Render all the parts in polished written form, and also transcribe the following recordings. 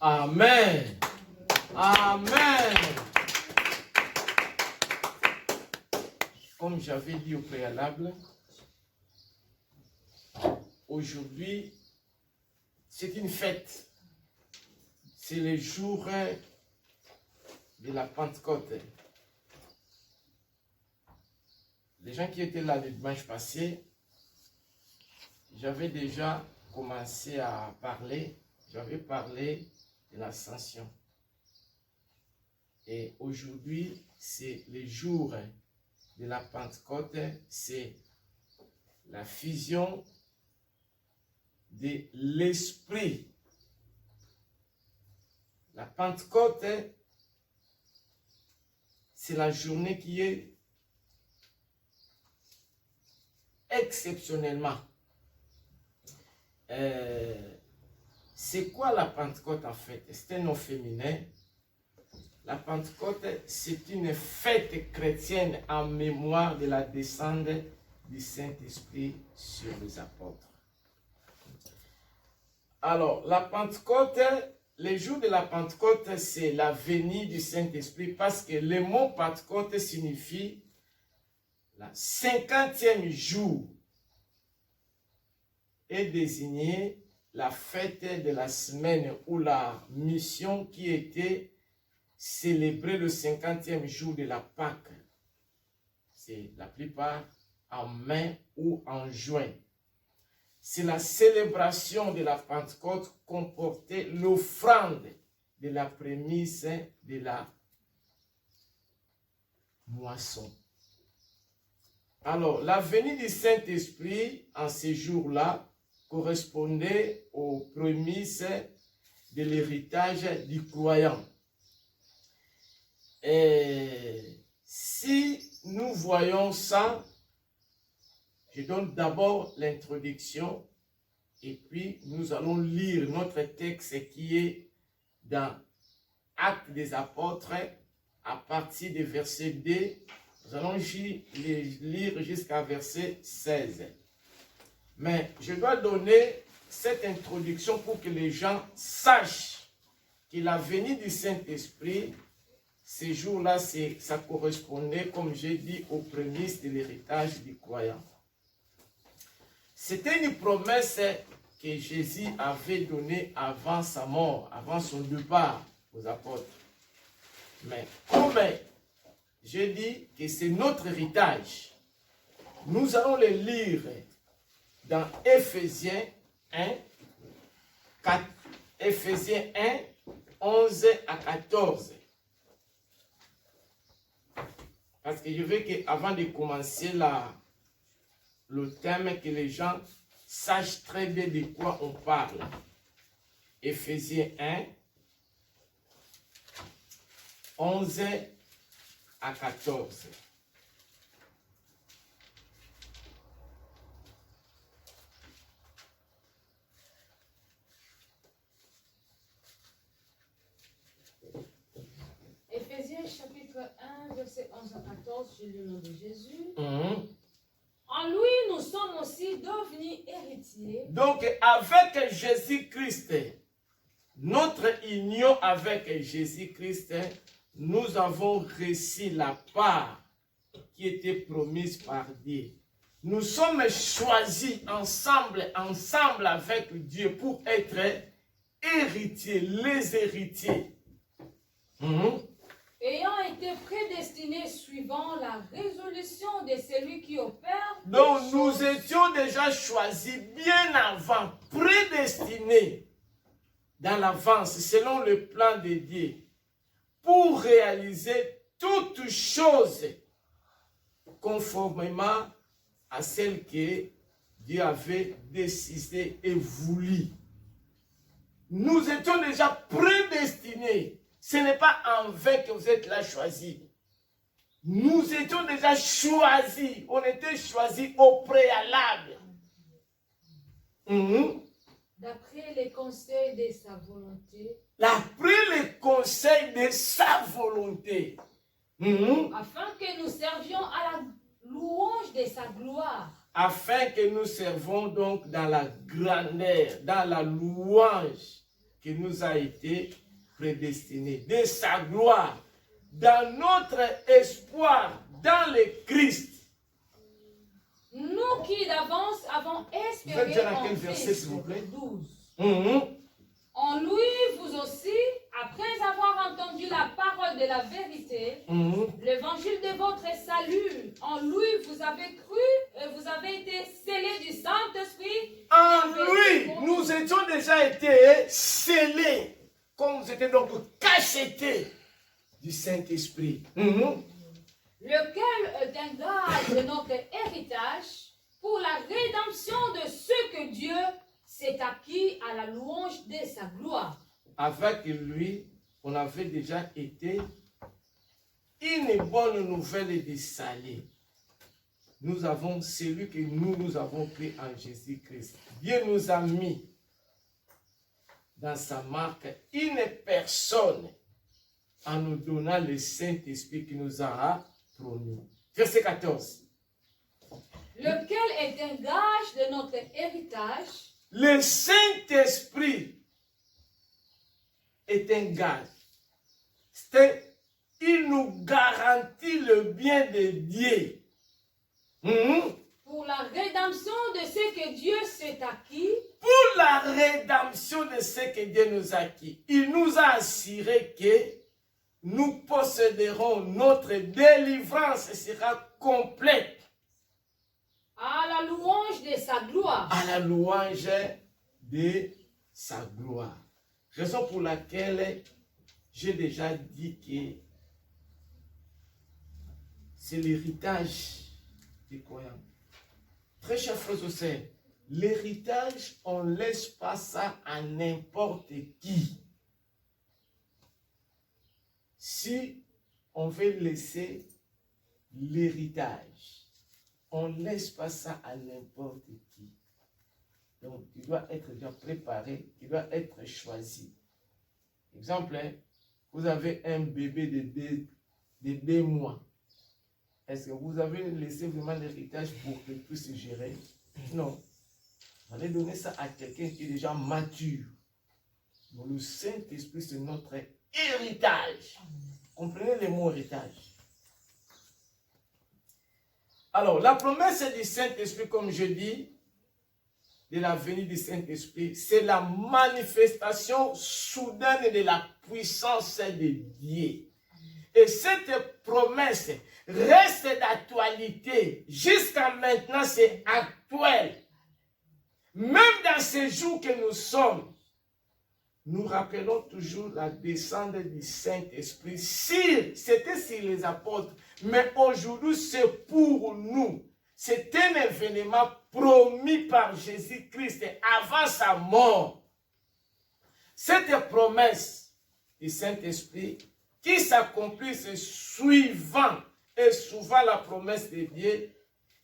Amen. Amen. Comme j'avais dit au préalable, aujourd'hui, c'est une fête. C'est le jour de la Pentecôte. Les gens qui étaient là le dimanche passé, j'avais déjà commencé à parler. J'avais parlé de l'ascension. Et aujourd'hui, c'est le jour de la Pentecôte. C'est la fusion de l'Esprit. La Pentecôte, c'est la journée qui est exceptionnellement. C'est quoi la Pentecôte en fait? C'est un nom féminin. La Pentecôte, c'est une fête chrétienne en mémoire de la descente du Saint-Esprit sur les apôtres. Alors, la Pentecôte, les jours de la Pentecôte, c'est la venue du Saint-Esprit parce que le mot Pentecôte signifie la 50e jour est désigné la fête de la semaine ou la mission qui était célébrée le 50e jour de la Pâque. C'est la plupart en mai ou en juin. C'est la célébration de la Pentecôte comportait l'offrande de la prémisse de la moisson. Alors, la venue du Saint-Esprit en ces jours-là correspondait aux prémices de l'héritage du croyant. Et si nous voyons ça, je donne d'abord l'introduction et puis nous allons lire notre texte qui est dans Actes des Apôtres à partir du verset 2. Nous allons lire jusqu'à verset 16. Mais je dois donner cette introduction pour que les gens sachent que la venue du Saint-Esprit, ces jours-là, ça correspondait, comme j'ai dit, aux prémices de l'héritage du croyant. C'était une promesse que Jésus avait donnée avant sa mort, avant son départ aux apôtres. Mais comme j'ai dit que c'est notre héritage, nous allons le lire dans Éphésiens 1, 11 à 14. Parce que je veux qu'avant de commencer le thème, que les gens sachent très bien de quoi on parle. Éphésiens 1, 11 à 14. Éphésiens chapitre 1, verset 11 à 14, je lis le nom de Jésus. En lui, nous sommes aussi devenus héritiers. Donc, avec Jésus-Christ, notre union avec Jésus-Christ, nous avons reçu la part qui était promise par Dieu. Nous sommes choisis ensemble avec Dieu pour être héritiers, les héritiers. Ayant été prédestinés suivant la résolution de celui qui opère. Donc nous étions déjà choisis bien avant, prédestinés dans l'avance, selon le plan de Dieu, pour réaliser toutes choses conformément à celle que Dieu avait décidé et voulu. Nous étions déjà prédestinés. Ce n'est pas en vain que vous êtes là choisis. Nous étions déjà choisis. On était choisis au préalable. D'après les conseils de sa volonté. D'après les conseils de sa volonté. Afin que nous servions à la louange de sa gloire. Afin que nous servons donc dans la grandeur, dans la louange qui nous a été prédestiné, de sa gloire, dans notre espoir, dans le Christ. Nous qui d'avance avons Vous êtes déjà espéré dans en quel verset, Christ. s'il vous plaît? 12. En lui, vous aussi, après avoir entendu la parole de la vérité, l'évangile de votre salut, en lui, vous avez cru et vous avez été scellés du Saint-Esprit. En lui, nous étions déjà été scellés, comme nous étions donc cachetés du Saint-Esprit. Lequel est un gage de notre héritage pour la rédemption de ce que Dieu s'est acquis à la louange de sa gloire. Avec lui, on avait déjà été une bonne nouvelle de salut. Nous avons celui que nous avons pris en Jésus-Christ. Dieu nous a mis dans sa marque une personne en nous donnant le Saint-Esprit qui nous a promis. Verset 14. Lequel est un gage de notre héritage. Le Saint-Esprit est un gage. Il nous garantit le bien de Dieu. Pour la rédemption de ce que Dieu s'est acquis. Pour la rédemption de ce que Dieu nous a acquis. Il nous a assuré que nous posséderons notre délivrance et sera complète. À la louange de sa gloire. À la louange de sa gloire. Raison pour laquelle j'ai déjà dit que c'est l'héritage des croyants. Très chers frères et sœurs, l'héritage, on ne laisse pas ça à n'importe qui. Si on veut laisser l'héritage, on ne laisse pas ça à n'importe qui. Donc, il doit être déjà préparé, il doit être choisi. Exemple, vous avez un bébé de 2 mois. Est-ce que vous avez laissé vraiment l'héritage pour qu'il puisse gérer? Non. Vous allez donner ça à quelqu'un qui est déjà mature. Donc, le Saint-Esprit, c'est notre héritage. Comprenez le mot héritage. Alors, la promesse du Saint-Esprit, comme je dis, de la venue du Saint-Esprit, c'est la manifestation soudaine de la puissance de Dieu. Et cette promesse reste d'actualité. Jusqu'à maintenant, c'est actuel. Même dans ces jours que nous sommes, nous rappelons toujours la descente du Saint-Esprit. C'était sur les apôtres, mais aujourd'hui, c'est pour nous. C'est un événement promis par Jésus-Christ avant sa mort. Cette promesse du Saint-Esprit qui s'accomplisse suivant et souvent la promesse de Dieu,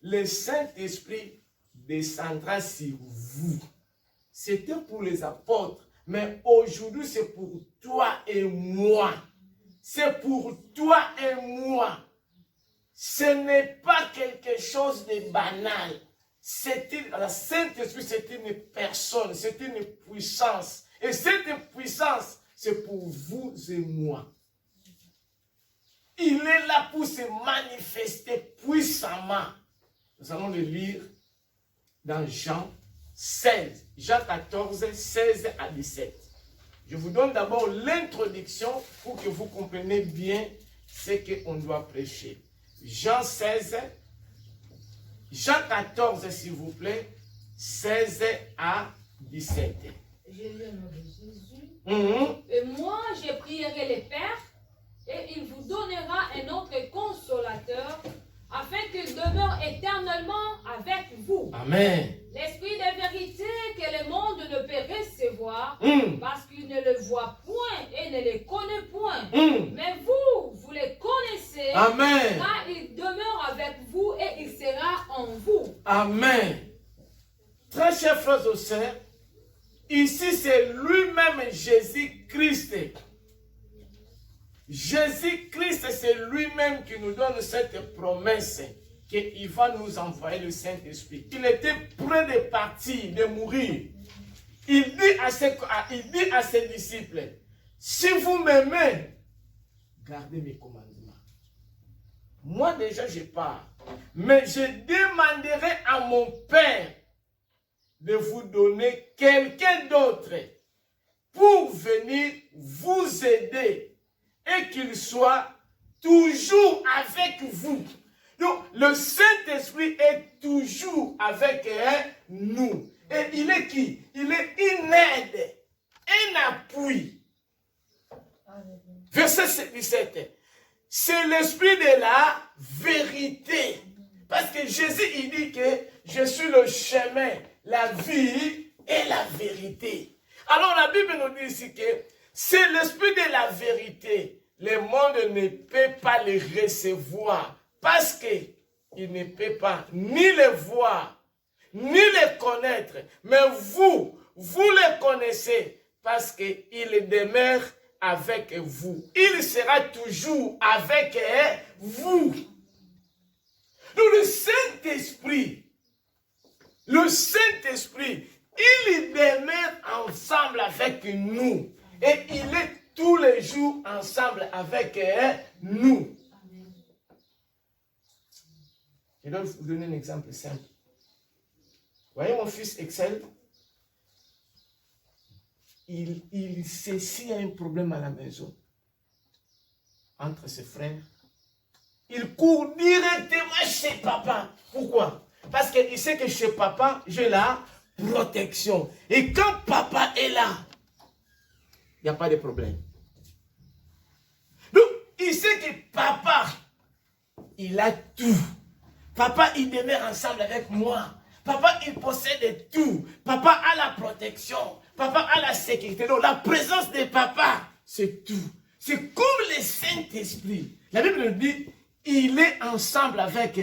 le Saint-Esprit descendra sur vous. C'était pour les apôtres, mais aujourd'hui c'est pour toi et moi. C'est pour toi et moi. Ce n'est pas quelque chose de banal. La Saint-Esprit, c'est une personne, c'est une puissance. Et cette puissance, c'est pour vous et moi. Il est là pour se manifester puissamment. Nous allons le lire dans Jean 16, Jean 14, 16 à 17. Je vous donne d'abord l'introduction pour que vous compreniez bien ce qu'on doit prêcher. Jean 16, Jean 14, s'il vous plaît, 16 à 17. Je lis au nom de Jésus. Et moi, je prierai le Père, et il vous donnera un autre consolateur, afin qu'il demeure éternellement avec vous. Amen. L'esprit de vérité que le monde ne peut recevoir, parce qu'il ne le voit point et ne le connaît point. Mais vous les connaissez. Amen. Car il demeure avec vous et il sera en vous. Amen. Très chers frères et sœurs, ici c'est lui-même Jésus-Christ. Jésus-Christ, c'est lui-même qui nous donne cette promesse qu'il va nous envoyer le Saint-Esprit. Il était prêt de partir, de mourir. il dit à ses disciples, si vous m'aimez, gardez mes commandements. Moi déjà je pars, mais je demanderai à mon Père de vous donner quelqu'un d'autre pour venir vous aider et qu'il soit toujours avec vous. Donc, le Saint-Esprit est toujours avec nous. Et il est qui? Il est une aide, un appui. Verset 17. C'est l'esprit de la vérité. Parce que Jésus, il dit que je suis le chemin, la vie et la vérité. Alors la Bible nous dit ici que c'est l'esprit de la vérité. Le monde ne peut pas le recevoir parce qu'il ne peut pas ni le voir, ni le connaître. Mais vous le connaissez parce qu'il demeure avec vous. Il sera toujours avec vous. Donc le Saint-Esprit, il demeure ensemble avec nous. Et il est tous les jours ensemble avec nous. Je dois vous donner un exemple simple. Voyez mon fils Excel, il sait s'il y a un problème à la maison entre ses frères. Il court directement chez papa. Pourquoi? Parce qu'il sait que chez papa, j'ai la protection. Et quand papa est là, il n'y a pas de problème. Donc, il sait que papa, il a tout. Papa, il demeure ensemble avec moi. Papa, il possède tout. Papa a la protection. Papa a la sécurité. Donc, la présence de papa, c'est tout. C'est comme le Saint-Esprit. La Bible nous dit, il est ensemble avec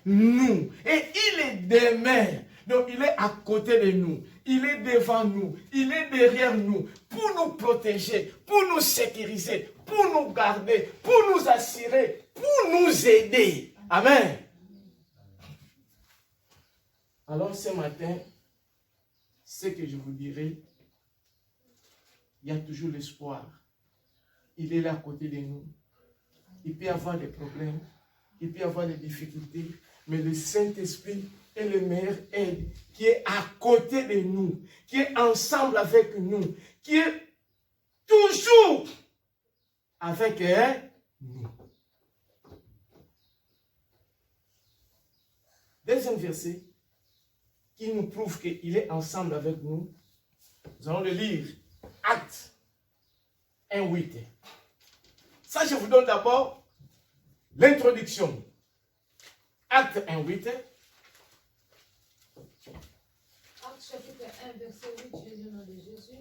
nous. Et il demeure. Donc, il est à côté de nous. Il est devant nous. Il est derrière nous. Pour nous protéger, pour nous sécuriser, pour nous garder, pour nous assurer, pour nous aider. Amen. Alors, ce matin, ce que je vous dirai, il y a toujours l'espoir. Il est là à côté de nous. Il peut y avoir des problèmes, il peut y avoir des difficultés, mais le Saint-Esprit est le meilleur aide qui est à côté de nous, qui est ensemble avec nous, qui est toujours avec nous. Deuxième verset qui nous prouve qu'il est ensemble avec nous. Nous allons le lire. Actes 1:8. Ça, je vous donne d'abord l'introduction. Acte 1:8. Acte chapitre 1, verset 8, Jésus, nom de Jésus.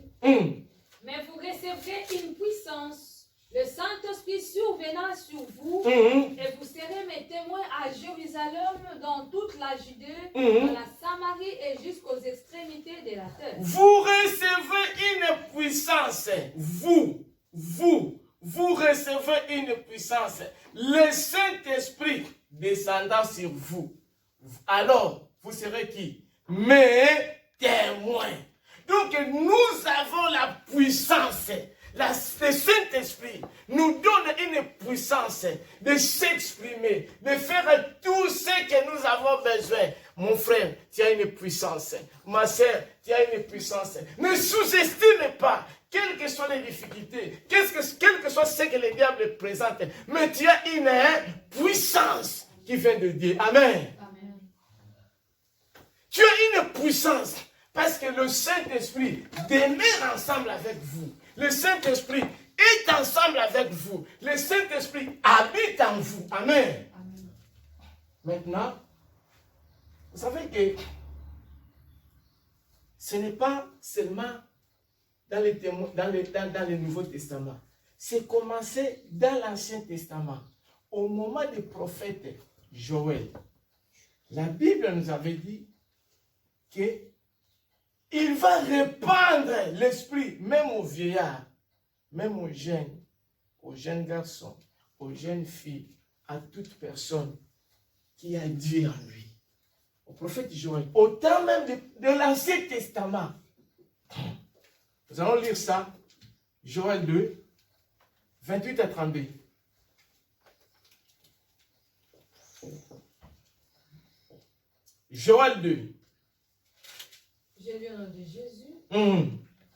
Mais vous recevrez une puissance, le Saint-Esprit survenant sur vous, et vous serez mes témoins à Jérusalem, dans toute la Judée, dans la Samarie et jusqu'aux extrémités de la terre. Vous recevez une puissance. Vous recevez une puissance. Le Saint-Esprit descendant sur vous. Alors, vous serez qui? Mes témoins. Donc, nous avons la puissance. Le Saint-Esprit nous donne une puissance de s'exprimer, de faire tout ce que nous avons besoin. Mon frère, tu as une puissance. Ma soeur, tu as une puissance. Ne sous-estime pas, quelles que soient les difficultés, quel que soit ce que le diable présente, mais tu as une puissance qui vient de Dieu. Amen. Amen. Tu as une puissance parce que le Saint-Esprit demeure ensemble avec vous. Le Saint-Esprit est ensemble avec vous. Le Saint-Esprit habite en vous. Amen. Amen. Maintenant, vous savez que ce n'est pas seulement dans le Nouveau Testament. C'est commencé dans l'Ancien Testament. Au moment du prophète Joël, la Bible nous avait dit qu'il va répandre l'esprit, même aux vieillards, même aux jeunes garçons, aux jeunes filles, à toute personne qui a Dieu en lui. Au prophète Joël, au temps même de l'Ancien Testament, Nous allons lire ça. Joël 2, 28 à 32. Joël 2. Je lis au nom de Jésus.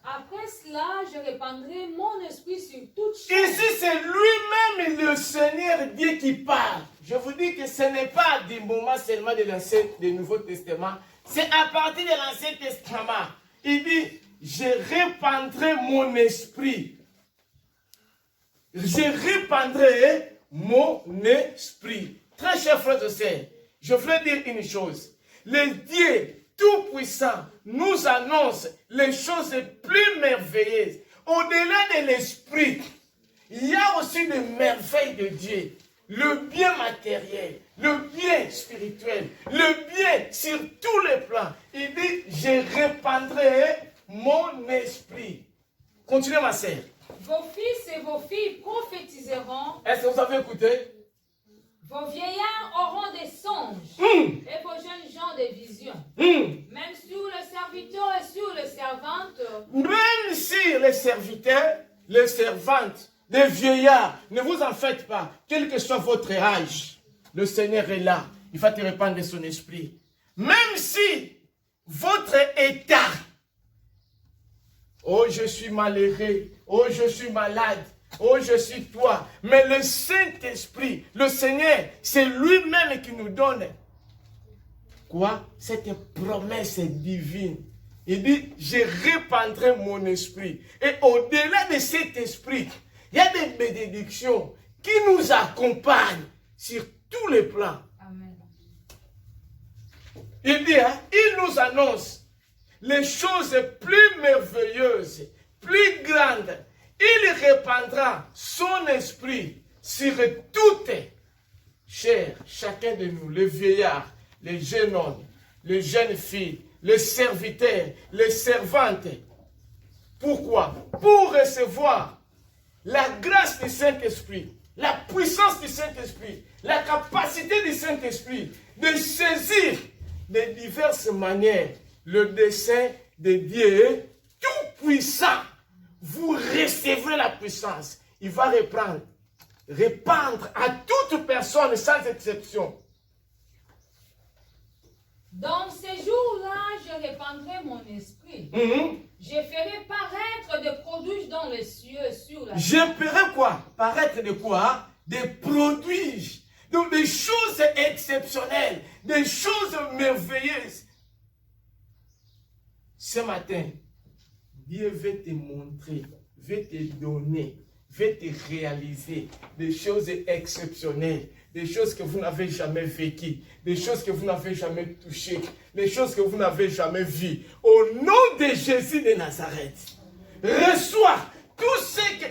Après cela, je répandrai mon esprit sur toute chose. Ici, c'est lui-même le Seigneur Dieu qui parle. Je vous dis que ce n'est pas du moment seulement de l'Ancien, du Nouveau Testament. C'est à partir de l'Ancien Testament. Il dit, je répandrai mon esprit. Je répandrai mon esprit. Très chers frères et sœurs, je voulais dire une chose. Le Dieu Tout-Puissant nous annonce les choses les plus merveilleuses. Au-delà de l'esprit, il y a aussi des merveilles de Dieu. Le bien matériel, le bien spirituel, le bien sur tous les plans. Il dit, je répandrai mon esprit. Continuez ma sœur. Vos fils et vos filles prophétiseront. Est-ce que vous avez écouté? Vos vieillards auront des songes et vos jeunes gens des visions. Même sur le serviteur et sur les servantes. Même sur les serviteurs, les servantes, les vieillards, ne vous en faites pas. Quel que soit votre âge, le Seigneur est là. Il va te répandre de son esprit. Même si votre état, oh je suis malheureux, oh je suis malade, oh, je suis toi. Mais le Saint-Esprit, le Seigneur, c'est lui-même qui nous donne quoi? Cette promesse divine. Il dit, je répandrai mon esprit. Et au-delà de cet esprit, il y a des bénédictions qui nous accompagnent sur tous les plans. Amen. Il dit, hein, il nous annonce les choses plus merveilleuses, plus grandes. Il répandra son esprit sur toutes, chers, chacun de nous, les vieillards, les jeunes hommes, les jeunes filles, les serviteurs, les servantes. Pourquoi? Pour recevoir la grâce du Saint-Esprit, la puissance du Saint-Esprit, la capacité du Saint-Esprit de saisir de diverses manières le dessein de Dieu tout-puissant. Vous recevrez la puissance. Il va répandre à toute personne sans exception. Dans ces jours-là, je répandrai mon esprit. Je ferai paraître des prodiges dans les cieux sur la terre. Je ferai quoi? Paraître de quoi? Des prodiges. Donc des choses exceptionnelles, des choses merveilleuses. Ce matin, Dieu veut te montrer, veut te donner, veut te réaliser des choses exceptionnelles, des choses que vous n'avez jamais vécues, des choses que vous n'avez jamais touchées, des choses que vous n'avez jamais vues. Au nom de Jésus de Nazareth, reçois tout ce que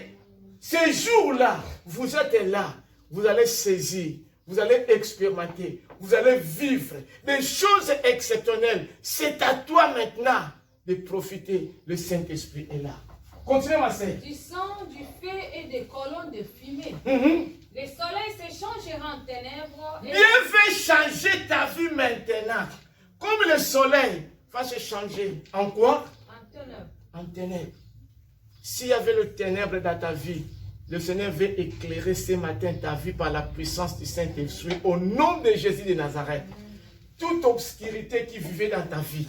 ces jours-là, vous êtes là, vous allez saisir, vous allez expérimenter, vous allez vivre des choses exceptionnelles. C'est à toi maintenant de profiter. Le Saint-Esprit est là. Continuez ma sœur. Du sang, du feu et des colonnes de fumée. Le soleil se changera en ténèbres. Dieu veut changer ta vie maintenant. Comme le soleil va se changer. En quoi? En ténèbres. En ténèbres. S'il y avait le ténèbre dans ta vie, le Seigneur veut éclairer ce matin ta vie par la puissance du Saint-Esprit. Au nom de Jésus de Nazareth. Toute obscurité qui vivait dans ta vie,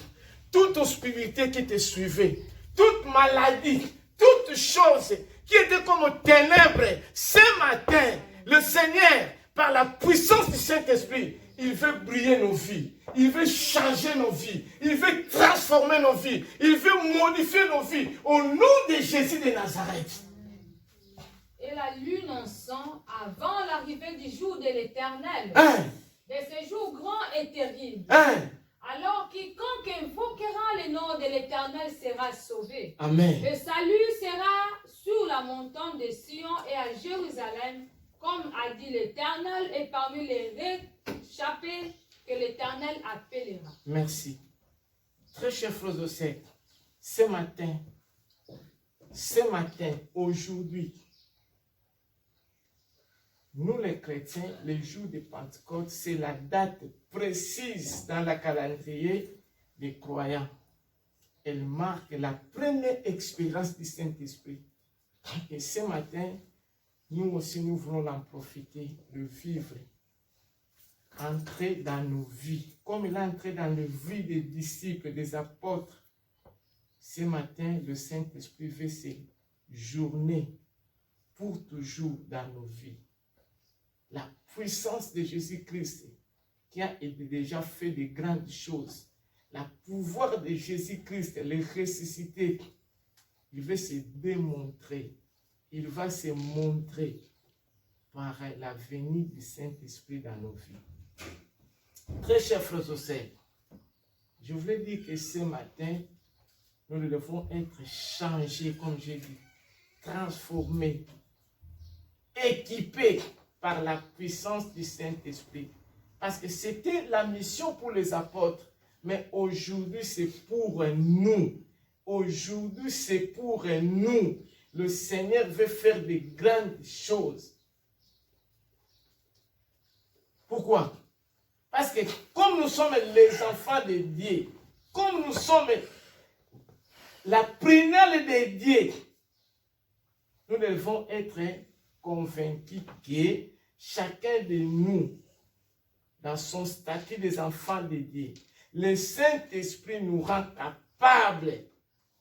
toute obscurité qui te suivait, toute maladie, toute chose qui était comme ténèbres, ce matin, le Seigneur, par la puissance du Saint-Esprit, il veut briller nos vies, il veut changer nos vies, il veut transformer nos vies, il veut modifier nos vies, au nom de Jésus de Nazareth. Et la lune en sang avant l'arrivée du jour de l'Éternel, de ce jour grand et terrible. Alors quiconque invoquera le nom de l'Éternel sera sauvé. Amen. Le salut sera sur la montagne de Sion et à Jérusalem, comme a dit l'Éternel, et parmi les réchappés que l'Éternel appellera. Merci. Très cher frères et sœurs, ce matin, aujourd'hui, nous les chrétiens, le jour de Pentecôte, c'est la date précise dans le calendrier des croyants. elle marque la première expérience du Saint-Esprit. Et ce matin, nous aussi, nous voulons en profiter, de vivre, entrer dans nos vies, comme il est entré dans les vies des disciples, des apôtres. Ce matin, le Saint-Esprit fait ses journées pour toujours dans nos vies. La puissance de Jésus-Christ qui a déjà fait de grandes choses. Le pouvoir de Jésus-Christ, le ressuscité, il va se démontrer. Il va se montrer par la venue du Saint-Esprit dans nos vies. Très chers frères et sœurs, je voulais dire que ce matin, nous devons être changés, comme j'ai dit, transformés, équipés par la puissance du Saint-Esprit. Parce que c'était la mission pour les apôtres, mais aujourd'hui c'est pour nous. Aujourd'hui c'est pour nous. Le Seigneur veut faire de grandes choses. Pourquoi? Parce que comme nous sommes les enfants de Dieu, comme nous sommes la prunelle de Dieu, nous devons être convaincus que chacun de nous, dans son statut des enfants de Dieu, le Saint-Esprit nous rend capables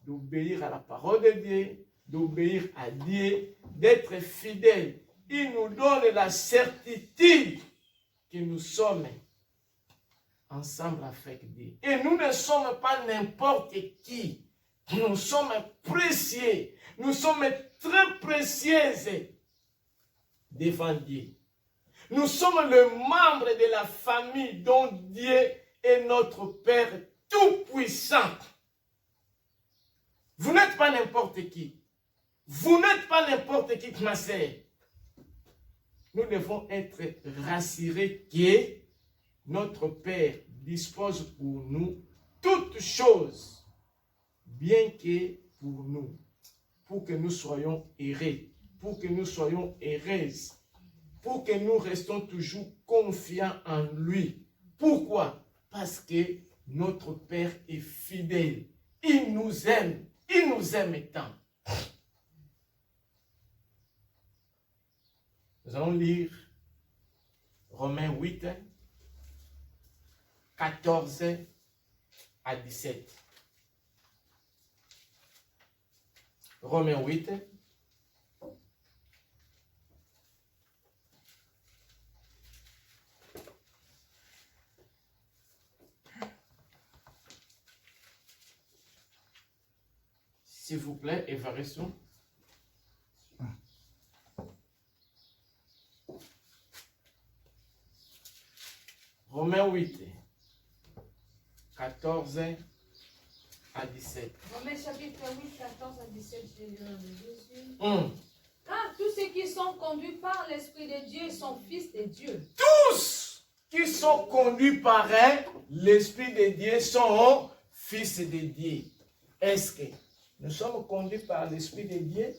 d'obéir à la parole de Dieu, d'obéir à Dieu, d'être fidèles. Il nous donne la certitude que nous sommes ensemble avec Dieu. Et nous ne sommes pas n'importe qui. Nous sommes précieux. Nous sommes très précieux devant Dieu. Nous sommes le membre de la famille dont Dieu est notre Père tout-puissant. Vous n'êtes pas n'importe qui. Vous n'êtes pas n'importe qui, ma sœur. Nous devons être rassurés que notre Père dispose pour nous toutes choses, bien que pour nous, pour que nous soyons heureux, pour que nous soyons heureuses, pour que nous restons toujours confiants en lui. Pourquoi? Parce que notre Père est fidèle. Il nous aime tant. Nous allons lire Romains 8, 14 à 17. Romains 8, s'il vous plaît, Évaresson. Romains 8, 14 à 17. Romains chapitre 8, 14 à 17, je vais lire Jésus. Car tous ceux qui sont conduits par l'Esprit de Dieu sont fils de Dieu. Tous qui sont conduits par l'Esprit de Dieu sont fils de Dieu. Est-ce que nous sommes conduits par l'Esprit de Dieu?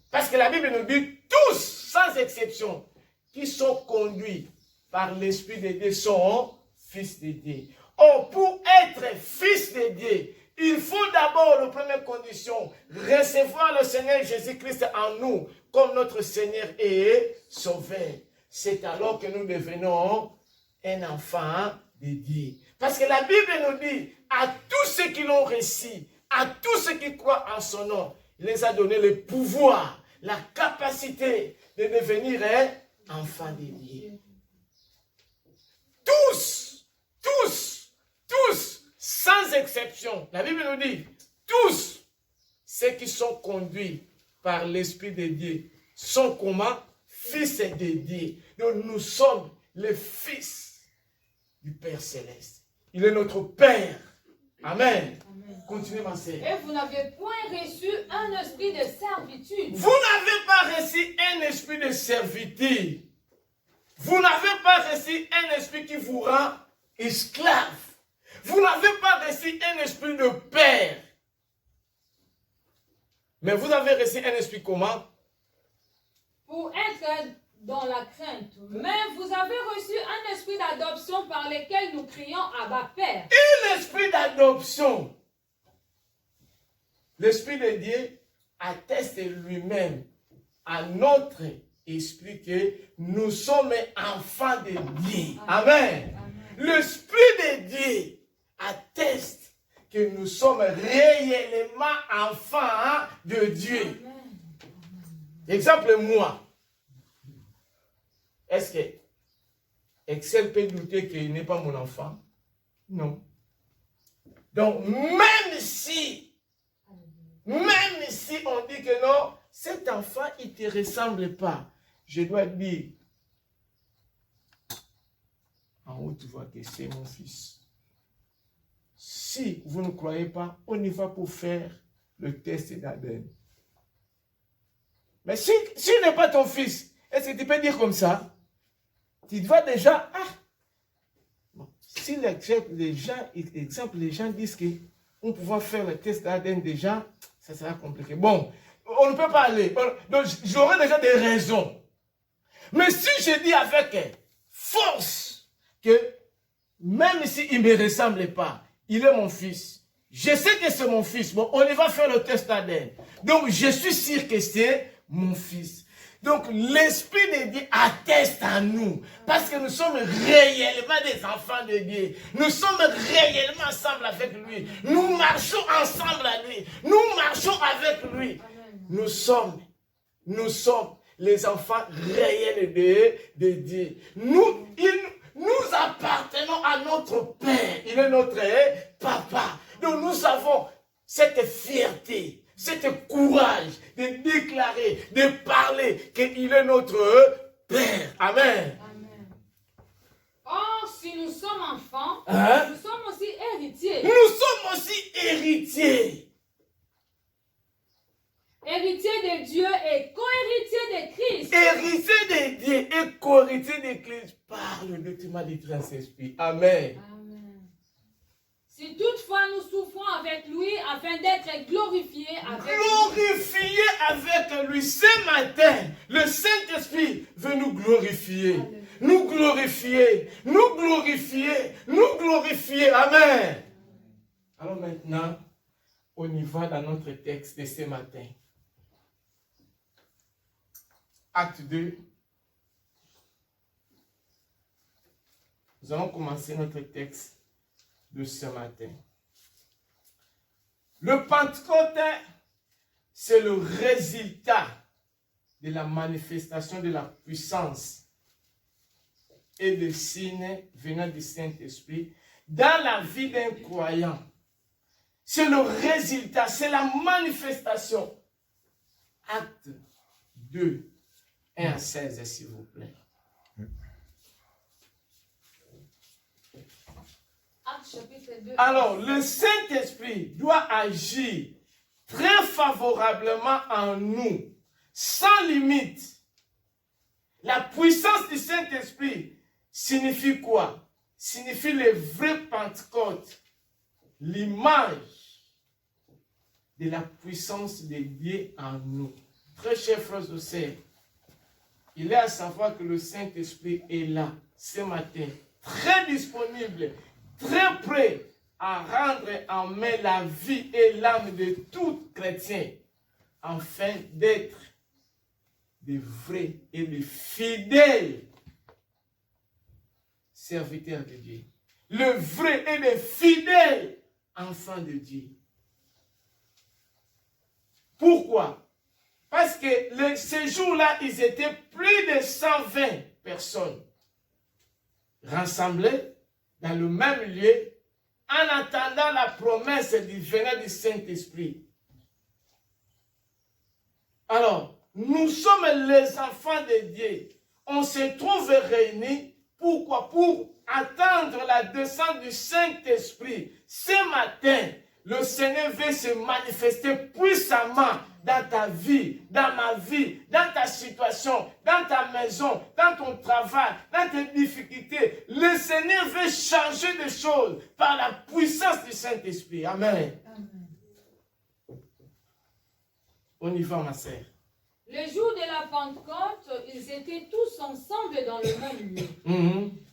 Parce que la Bible nous dit tous, sans exception, qui sont conduits par l'Esprit de Dieu sont fils de Dieu. Oh, pour être fils de Dieu, il faut d'abord, la première condition, recevoir le Seigneur Jésus-Christ en nous comme notre Seigneur et Sauveur. C'est alors que nous devenons un enfant de Dieu. Parce que la Bible nous dit, à tous ceux qui l'ont reçu, à tous ceux qui croient en son nom, il les a donné le pouvoir, la capacité de devenir enfants de Dieu. Tous, sans exception. La Bible nous dit, tous ceux qui sont conduits par l'Esprit de Dieu sont comment? Fils de Dieu. Donc nous sommes les fils du Père Céleste. Il est notre Père. Amen. Continuez, ma sœur. Et vous n'avez point reçu un esprit de servitude. Vous n'avez pas reçu un esprit de servitude. Vous n'avez pas reçu un esprit qui vous rend esclave. Vous n'avez pas reçu un esprit de père. Mais vous avez reçu un esprit comment? Pour être dans la crainte. Mais vous avez reçu un esprit d'adoption par lequel nous crions Abba Père. Un esprit d'adoption. l'Esprit de Dieu atteste lui-même à notre esprit que nous sommes enfants de Dieu. Amen. L'Esprit de Dieu atteste que nous sommes réellement enfants de Dieu. Exemple, moi. Est-ce que Excel peut douter qu'il n'est pas mon enfant? Non. Donc, même si on dit que non, cet enfant, il ne te ressemble pas, je dois dire, en haut, tu vois que c'est mon fils. Si vous ne croyez pas, on y va pour faire le test d'ADN. Mais s'il n'est pas ton fils, est-ce que tu peux dire comme ça? Tu dois déjà... Bon, si les gens disent qu'on peut faire le test d'ADN déjà, ça sera compliqué. Bon, on ne peut pas aller. Donc, j'aurai déjà des raisons. Mais si je dis avec force que même s'il ne me ressemble pas, il est mon fils. Je sais que c'est mon fils. Bon, on y va faire le test d'ADN. Donc, je suis sûr que c'est mon fils. Donc, l'Esprit de Dieu atteste à nous. Parce que nous sommes réellement des enfants de Dieu. Nous sommes réellement ensemble avec lui. Nous marchons ensemble à lui. Nous marchons avec lui. Nous sommes les enfants réels de Dieu. Nous appartenons à notre Père. Il est notre papa. Donc nous avons cette fierté, cette courage de déclarer, de parler qu'il est notre Père. Amen. Amen. Or, si nous sommes enfants, nous sommes aussi héritiers. Nous sommes aussi héritiers. Héritier de Dieu et co-héritier de Christ. Héritier de Dieu et co-héritier de Christ par le document du Saint-Esprit. Amen. Amen. Si toutefois nous souffrons avec lui afin d'être glorifiés avec lui. Ce matin, le Saint-Esprit veut nous glorifier. Amen. Nous glorifier. Nous glorifier. Nous glorifier. Amen. Alors maintenant, on y va dans notre texte de ce matin. Acte 2. Nous allons commencer notre texte de ce matin. Le Pentecôte, c'est le résultat de la manifestation de la puissance et des signes venant du Saint-Esprit dans la vie d'un croyant. C'est le résultat, c'est la manifestation. Acte 2. 1 à 16, s'il vous plaît. Alors, le Saint-Esprit doit agir très favorablement en nous, sans limite. La puissance du Saint-Esprit signifie quoi? Signifie le vrai Pentecôte, l'image de la puissance de Dieu en nous. Très chers frères et sœurs, il est à savoir que le Saint-Esprit est là ce matin, très disponible, très prêt à rendre en main la vie et l'âme de tout chrétien, afin d'être des vrais et des fidèles serviteurs de Dieu. Le vrai et le fidèle enfant de Dieu. Pourquoi? Parce que ces jours-là, ils étaient plus de 120 personnes rassemblées dans le même lieu en attendant la promesse du venant du Saint-Esprit. Alors, nous sommes les enfants de Dieu. On se trouve réunis. Pourquoi? Pour attendre la descente du Saint-Esprit. Ce matin, le Seigneur veut se manifester puissamment dans ta vie, dans ma vie, dans ta situation, dans ta maison, dans ton travail, dans tes difficultés. Le Seigneur veut changer des choses par la puissance du Saint-Esprit. Amen. Amen. On y va, ma sœur. Le jour de la Pentecôte, ils étaient tous ensemble dans le même lieu.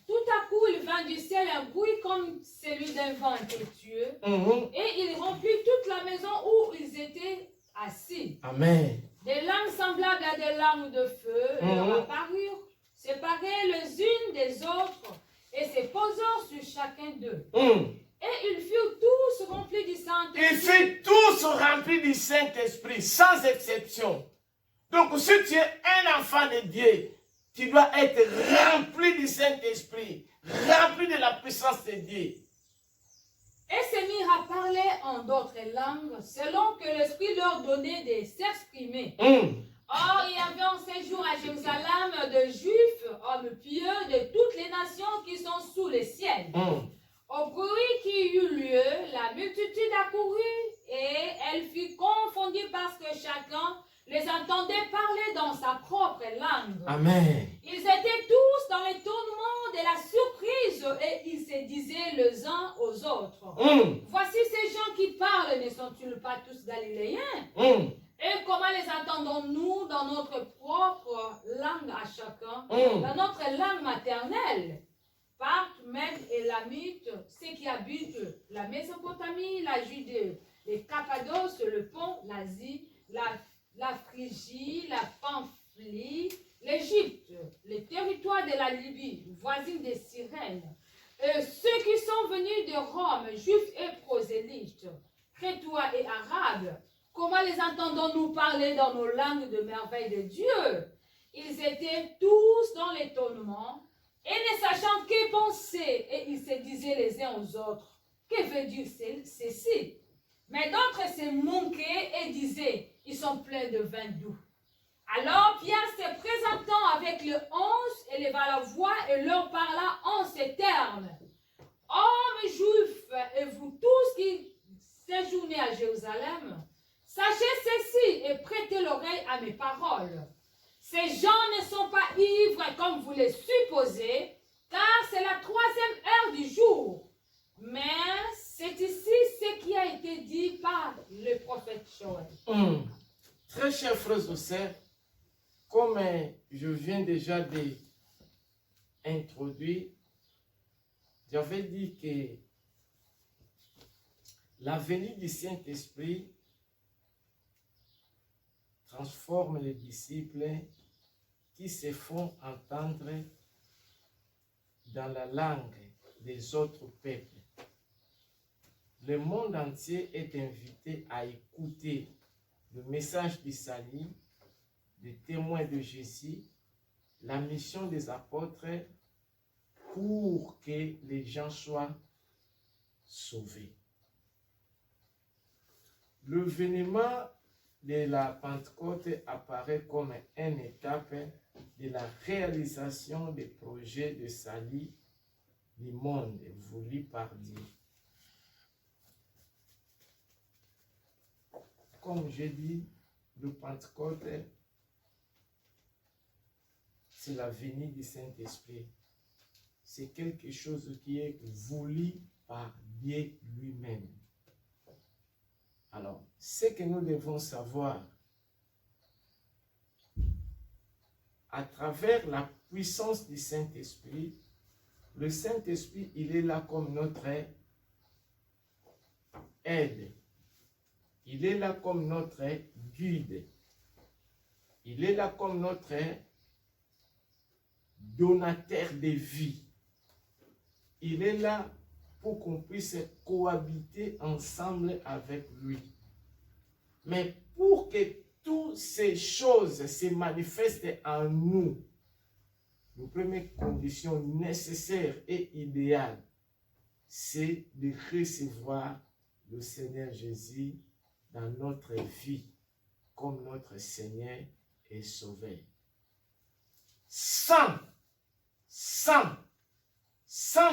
Tout à coup, il vint du ciel un bruit comme celui d'un vent impétueux, et il remplit toute la maison où ils étaient assis. Amen. Des langues semblables à des larmes de feu leur apparurent, séparées les unes des autres, et se posant sur chacun d'eux. Et ils furent tous remplis du Saint-Esprit. Ils furent tous remplis du Saint-Esprit, sans exception. Donc, si tu es un enfant de Dieu, tu dois être rempli du Saint-Esprit, rempli de la puissance de Dieu. Et se mirent à parler en d'autres langues, selon que l'Esprit leur donnait de s'exprimer. Or, il y avait en séjour à Jérusalem de Juifs, hommes pieux de toutes les nations qui sont sous le ciel. Au bruit qui eut lieu, la multitude accourut et elle fut confondue parce que chacun les entendait parler dans sa propre langue. Amen. Ils étaient tous dans l'étonnement de la surprise et ils se disaient les uns aux autres. Voici ces gens qui parlent, ne sont-ils pas tous galiléens? Et comment les entendons-nous dans notre propre langue à chacun, dans notre langue maternelle? Parthes, Mèdes et Lamites, ceux qui habitent la Mésopotamie, la Judée, les Cappadoce, le Pont, l'Asie, la Phrygie, la Pamphylie, l'Égypte, les territoires de la Libye, voisine des Cyrènes, ceux qui sont venus de Rome, juifs et prosélytes, crétois et arabes, comment les entendons-nous parler dans nos langues de merveille de Dieu? Ils étaient tous dans l'étonnement et ne sachant que penser, et ils se disaient les uns aux autres, que veut dire ceci? Mais d'autres se moquaient et disaient, ils sont pleins de vin doux. Alors Pierre se présentant avec les 11, éleva la voix et leur parla en ces termes. Hommes juifs et vous tous qui séjournez à Jérusalem, sachez ceci et prêtez l'oreille à mes paroles. Ces gens ne sont pas ivres comme vous les supposez, car c'est la 3e heure du jour. Mais c'est ici ce qui a été dit par le prophète Joël. Très chers frères et sœurs, comme je viens déjà d'introduire, j'avais dit que la venue du Saint-Esprit transforme les disciples qui se font entendre dans la langue des autres peuples. Le monde entier est invité à écouter le message du salut, des témoins de Jésus, la mission des apôtres pour que les gens soient sauvés. Le vénement de la Pentecôte apparaît comme une étape de la réalisation des projets de salut du monde voulu par Dieu. Comme j'ai dit, le Pentecôte, c'est la venue du Saint-Esprit. C'est quelque chose qui est voulu par Dieu lui-même. Alors, ce que nous devons savoir, à travers la puissance du Saint-Esprit, le Saint-Esprit, il est là comme notre aide. Il est là comme notre guide. Il est là comme notre donateur de vie. Il est là pour qu'on puisse cohabiter ensemble avec lui. Mais pour que toutes ces choses se manifestent en nous, la première condition nécessaire et idéale, c'est de recevoir le Seigneur Jésus dans notre vie comme notre Seigneur et Sauveur. Sans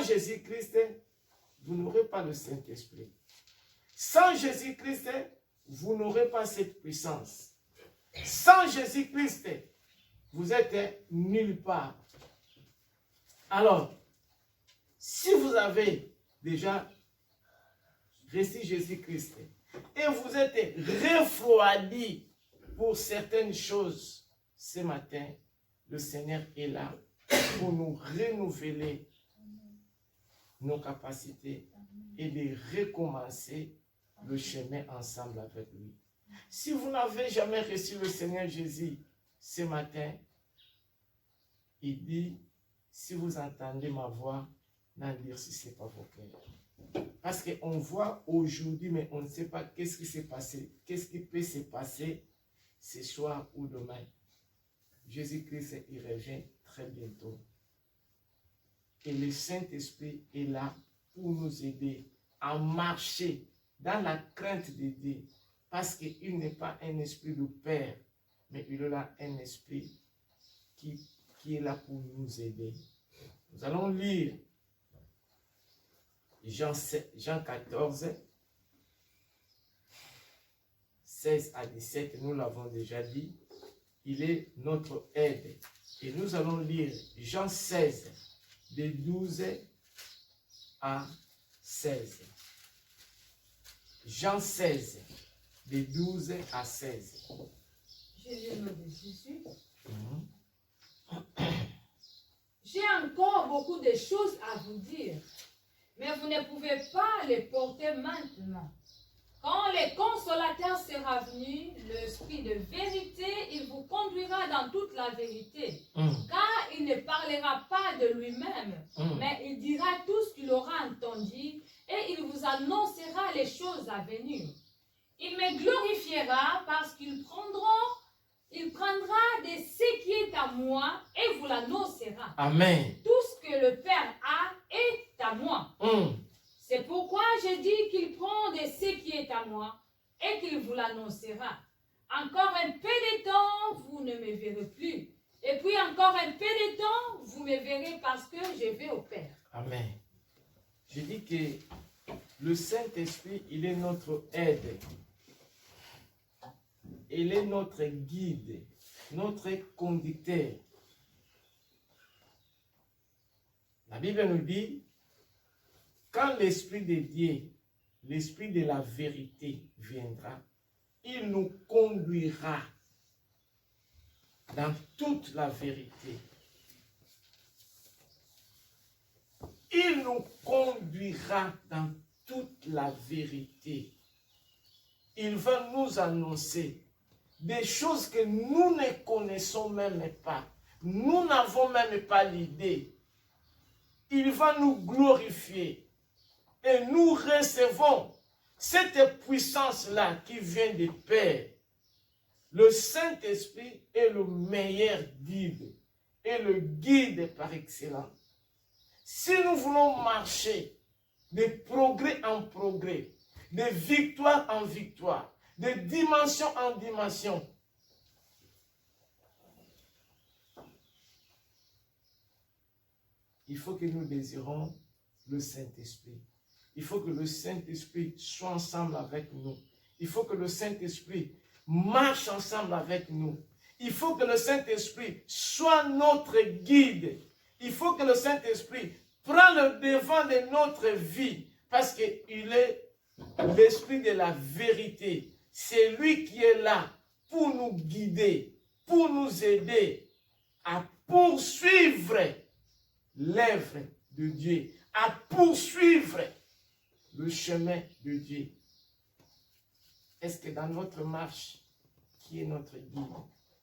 Jésus-Christ, vous n'aurez pas le Saint-Esprit. Sans Jésus-Christ, vous n'aurez pas cette puissance. Sans Jésus-Christ, vous êtes nulle part. Alors, si vous avez déjà reçu Jésus-Christ et vous êtes refroidi pour certaines choses, ce matin, le Seigneur est là pour nous renouveler nos capacités et de recommencer le chemin ensemble avec lui. Si vous n'avez jamais reçu le Seigneur Jésus ce matin, il dit, si vous entendez ma voix, n'endurcissez pas vos cœurs. Parce qu'on voit aujourd'hui, mais on ne sait pas qu'est-ce qui s'est passé, qu'est-ce qui peut se passer ce soir ou demain. Jésus-Christ, il revient très bientôt. Et le Saint-Esprit est là pour nous aider à marcher dans la crainte de Dieu. Parce qu'il n'est pas un esprit de peur, mais il est là un esprit qui est là pour nous aider. Nous allons lire Jean 14, 16 à 17, nous l'avons déjà dit. Il est notre aide. Et nous allons lire Jean 16, de 12 à 16. Jean 16, de 12 à 16. Je lis le nom de Jésus. J'ai encore beaucoup de choses à vous dire, mais vous ne pouvez pas les porter maintenant. Quand le consolateur sera venu, l'esprit de vérité, il vous conduira dans toute la vérité. Car il ne parlera pas de lui-même, mais il dira tout ce qu'il aura entendu et il vous annoncera les choses à venir. Il me glorifiera parce qu'il prendra de ce qui est à moi et vous l'annoncera. Amen. Tout ce que le Père a est à moi. C'est pourquoi je dis qu'il prend de ce qui est à moi et qu'il vous l'annoncera. Encore un peu de temps, vous ne me verrez plus. Et puis encore un peu de temps, vous me verrez parce que je vais au Père. Amen. Je dis que le Saint-Esprit, il est notre aide. Il est notre guide, notre conducteur. La Bible nous dit, quand l'Esprit de Dieu, l'Esprit de la vérité viendra, il nous conduira dans toute la vérité. Il nous conduira dans toute la vérité. Il va nous annoncer des choses que nous ne connaissons même pas. Nous n'avons même pas l'idée. Il va nous glorifier. Et nous recevons cette puissance-là qui vient du Père. Le Saint-Esprit est le meilleur guide et le guide par excellence. Si nous voulons marcher de progrès en progrès, de victoire en victoire, de dimension en dimension, il faut que nous désirons le Saint-Esprit. Il faut que le Saint-Esprit soit ensemble avec nous. Il faut que le Saint-Esprit marche ensemble avec nous. Il faut que le Saint-Esprit soit notre guide. Il faut que le Saint-Esprit prenne le devant de notre vie parce qu'il est l'Esprit de la vérité. C'est lui qui est là pour nous guider, pour nous aider à poursuivre l'œuvre de Dieu, à poursuivre le chemin de Dieu. Est-ce que dans notre marche, qui est notre guide?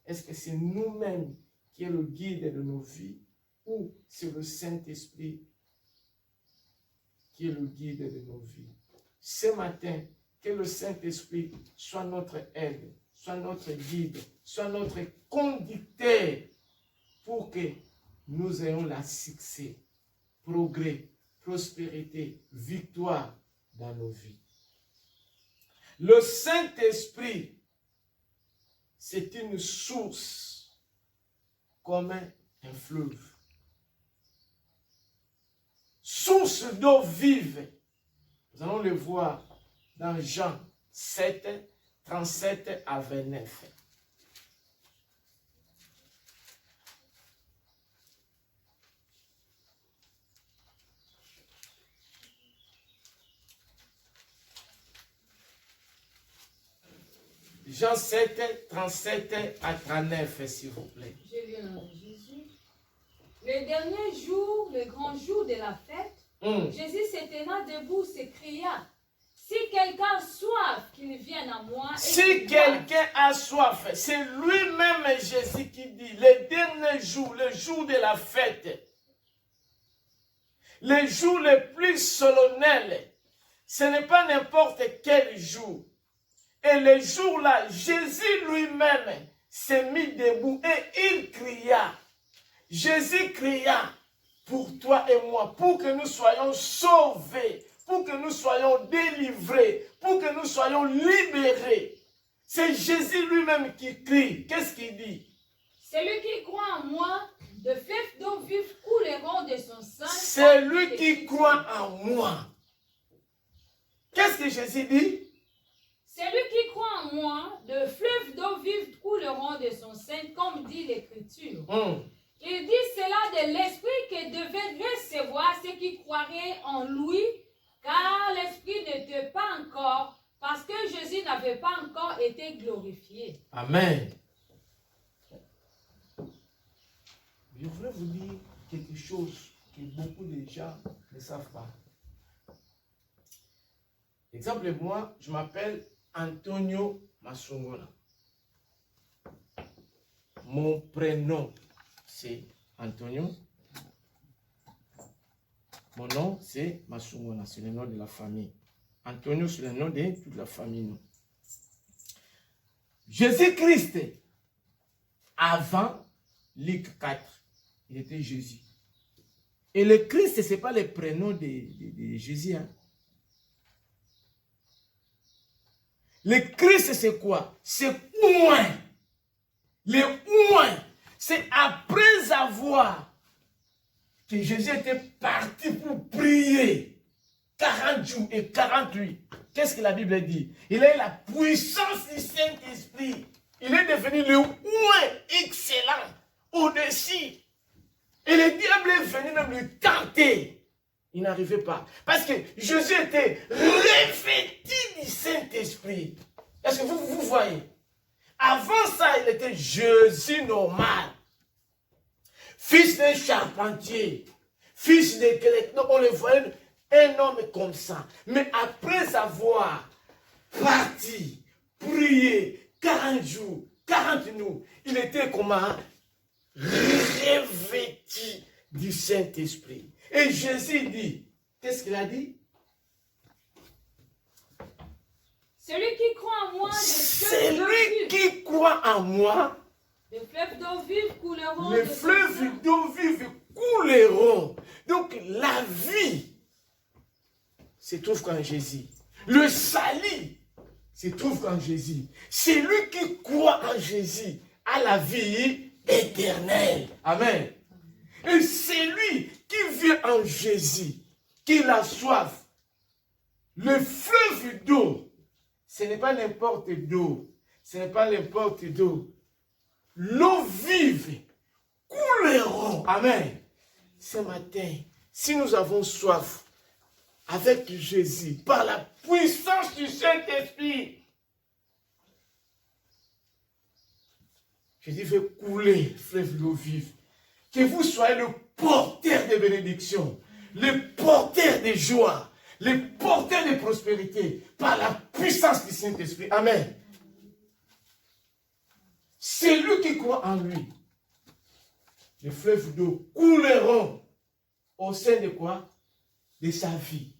Est-ce que c'est nous-mêmes qui est le guide de nos vies ou c'est le Saint-Esprit qui est le guide de nos vies? Ce matin, que le Saint-Esprit soit notre aide, soit notre guide, soit notre conducteur pour que nous ayons la succès, progrès, prospérité, victoire dans nos vies. Le Saint-Esprit, c'est une source comme un fleuve. Source d'eau vive. Nous allons le voir dans Jean 7, 37 à 29. Jean 7, 37 à 39, s'il vous plaît. Je lis au nom de Jésus. Le dernier jour, le grand jour de la fête, Jésus se tenant debout s'écria, si quelqu'un a soif, qu'il vienne à moi. Si quelqu'un a soif, c'est lui-même Jésus qui dit, le dernier jour, le jour de la fête, le jour le plus solennel, ce n'est pas n'importe quel jour. Et le jour-là, Jésus lui-même s'est mis debout et il cria. Jésus cria pour toi et moi, pour que nous soyons sauvés, pour que nous soyons délivrés, pour que nous soyons libérés. C'est Jésus lui-même qui crie. Qu'est-ce qu'il dit? Celui qui croit en moi, de fleuves d'eau vive couleront de son sein. Celui qui croit en moi. Qu'est-ce que Jésus dit? Celui qui croit en moi, de fleuves d'eau vive couleront de son sein, comme dit l'Écriture. Il dit cela de l'Esprit que devait recevoir ceux qui croiraient en lui, car l'Esprit n'était pas encore, parce que Jésus n'avait pas encore été glorifié. Amen. Je voulais vous dire quelque chose que beaucoup de gens ne savent pas. Exemple, moi, je m'appelle Antonio Masungona. Mon prénom, c'est Antonio. Mon nom, c'est Masungona. C'est le nom de la famille. Antonio, c'est le nom de toute la famille. Non? Jésus-Christ, avant Luc 4, il était Jésus. Et le Christ, ce n'est pas le prénom de Jésus. Hein? Le Christ, c'est quoi? C'est ouin. Le ouin, c'est après avoir que Jésus était parti pour prier 40 jours et 48. Qu'est-ce que la Bible dit? Il a eu la puissance du Saint-Esprit. Il est devenu le ouin excellent au-dessus. Et le diable est venu même le tenter. Il n'arrivait pas. Parce que Jésus était revêtu du Saint-Esprit. Est-ce que vous voyez? Avant ça, il était Jésus normal. Fils d'un charpentier. Fils de quelqu'un. On le voyait un homme comme ça. Mais après avoir parti, prié, 40 jours, 40 nuits, il était comment? Revêtu du Saint-Esprit. Et Jésus dit, qu'est-ce qu'il a dit? Celui qui croit en moi, celui qui croit en moi, les fleuves d'eau vive couleront. Les fleuves d'eau vive couleront. Donc la vie se trouve qu'en Jésus. Le salut se trouve qu'en Jésus. Celui qui croit en Jésus a la vie éternelle. Amen. Et celui qui vient en Jésus, qui a soif, le fleuve d'eau, ce n'est pas n'importe d'eau. Ce n'est pas n'importe d'eau. L'eau vive couleront. Amen. Ce matin, si nous avons soif avec Jésus, par la puissance du Saint-Esprit, Jésus veut couler, fleuve d'eau vive. Que vous soyez le porteur de bénédiction, le porteur de joie, le porteur de prospérité, par la puissance du Saint-Esprit. Amen. C'est lui qui croit en lui. Les fleuves d'eau couleront au sein de quoi? De sa vie.